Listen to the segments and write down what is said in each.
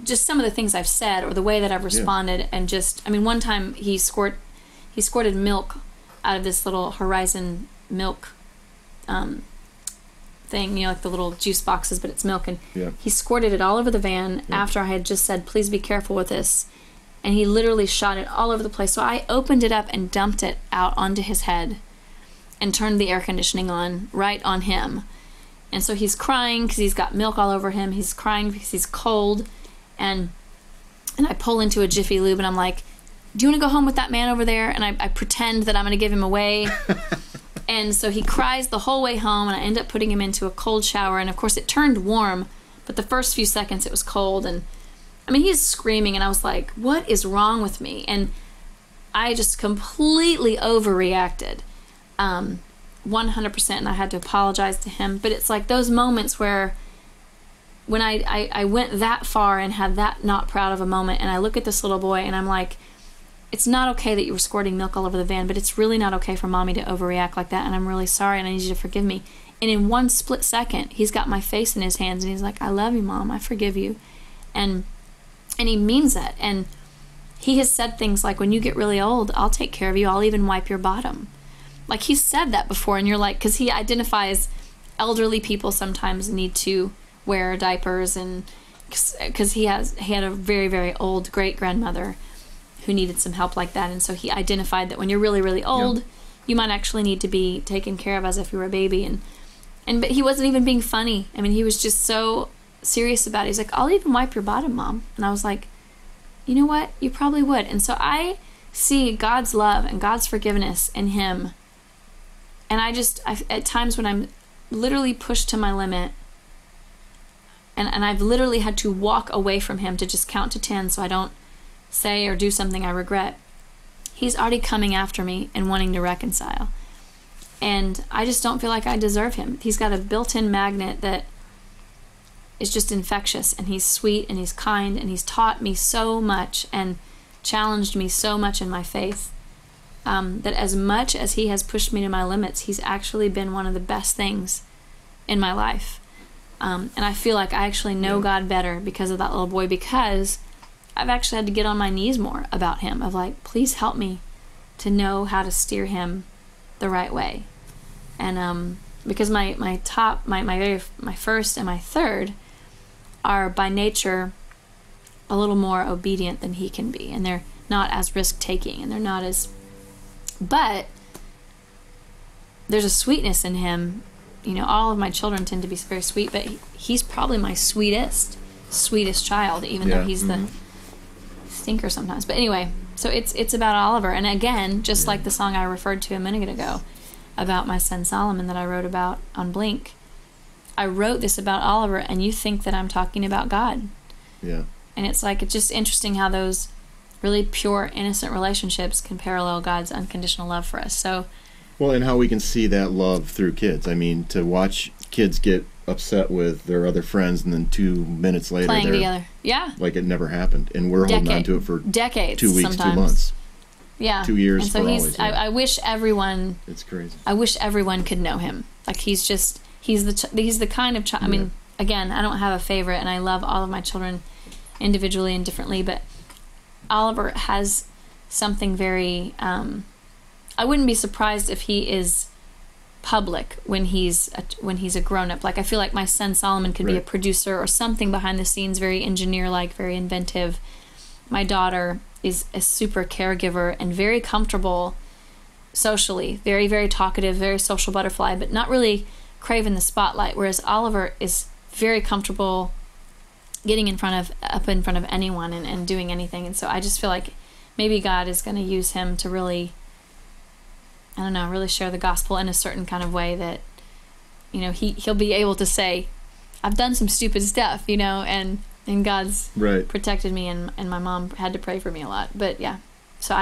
just some of the things I've said or the way that I've responded, and just, one time he squirted milk out of this little Horizon milk thing, like the little juice boxes, but it's milk, and he squirted it all over the van after I had just said, please be careful with this, and he literally shot it all over the place. So I opened it up and dumped it out onto his head and turned the air conditioning on right on him. And so he's crying because he's got milk all over him. He's crying because he's cold. And I pull into a Jiffy Lube and I'm like, do you want to go home with that man over there? And I pretend that I'm going to give him away. And so he cries the whole way home, and I end up putting him into a cold shower. And of course it turned warm, but the first few seconds it was cold. And he's screaming, and I was like, what is wrong with me? And I just completely overreacted. 100%, and I had to apologize to him. But it's like those moments where when I went that far and had that not proud of a moment, and I look at this little boy and I'm like, it's not okay that you were squirting milk all over the van, but it's really not okay for mommy to overreact like that, and I'm really sorry, and I need you to forgive me. And in one split second, he's got my face in his hands, and he's like, I love you, Mom, I forgive you. And he means that. And he has said things like, when you get really old, I'll take care of you, I'll even wipe your bottom. Like, he's said that before, and you're like, because he identifies elderly people sometimes need to wear diapers, and because he had a very, very old great-grandmother who needed some help like that, and so he identified that when you're really, really old, you might actually need to be taken care of as if you were a baby, but he wasn't even being funny. He was just so serious about it. He's like, I'll even wipe your bottom, Mom. And I was like, you know what? You probably would. And so I see God's love and God's forgiveness in him, and I at times when I'm literally pushed to my limit, and I've literally had to walk away from him to just count to 10 so I don't say or do something I regret, he's already coming after me and wanting to reconcile. And I just don't feel like I deserve him. He's got a built-in magnet that is just infectious, and he's sweet and he's kind, and he's taught me so much and challenged me so much in my faith, that as much as he has pushed me to my limits, he's actually been one of the best things in my life. And I feel like I actually know God better because of that little boy, because I've actually had to get on my knees more about him, of like, please help me to know how to steer him the right way. And because my first and my third are by nature a little more obedient than he can be, and they're not as risk-taking, and they're not as, but there's a sweetness in him. All of my children tend to be very sweet, but he's probably my sweetest child, even though he's the stinker sometimes. But anyway, so it's about Oliver. And again, just like the song I referred to a minute ago about my son Solomon that I wrote about on Blink, I wrote this about Oliver, and you think that I'm talking about God. Yeah. And it's like, it's just interesting how those really pure, innocent relationships can parallel God's unconditional love for us. So, well, and how we can see that love through kids. To watch kids get upset with their other friends, and then 2 minutes later playing they're together. Yeah. Like it never happened. And we're holding on to it for decades, 2 weeks, sometimes. 2 months. Yeah. 2 years, and so for he's, always. Yeah. I wish everyone... It's crazy. I wish everyone could know him. Like, he's the kind of child... again, I don't have a favorite, and I love all of my children individually and differently, but Oliver has something very... I wouldn't be surprised if he is public when he's a grown-up. Like, I feel like my son Solomon could be a producer or something behind the scenes, very engineer-like, very inventive. My daughter is a super caregiver and very comfortable socially, very, very talkative, very social butterfly, but not really craving the spotlight, whereas Oliver is very comfortable getting up in front of anyone and doing anything. And so I just feel like maybe God is going to use him to really, I don't know, really share the gospel in a certain kind of way that, he'll be able to say, I've done some stupid stuff, and God's protected me, and my mom had to pray for me a lot. But yeah, so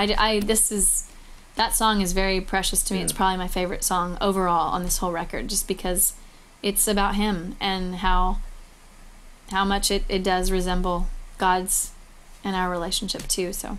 that song is very precious to me. It's probably my favorite song overall on this whole record, just because it's about him and how much it does resemble God's and our relationship too. So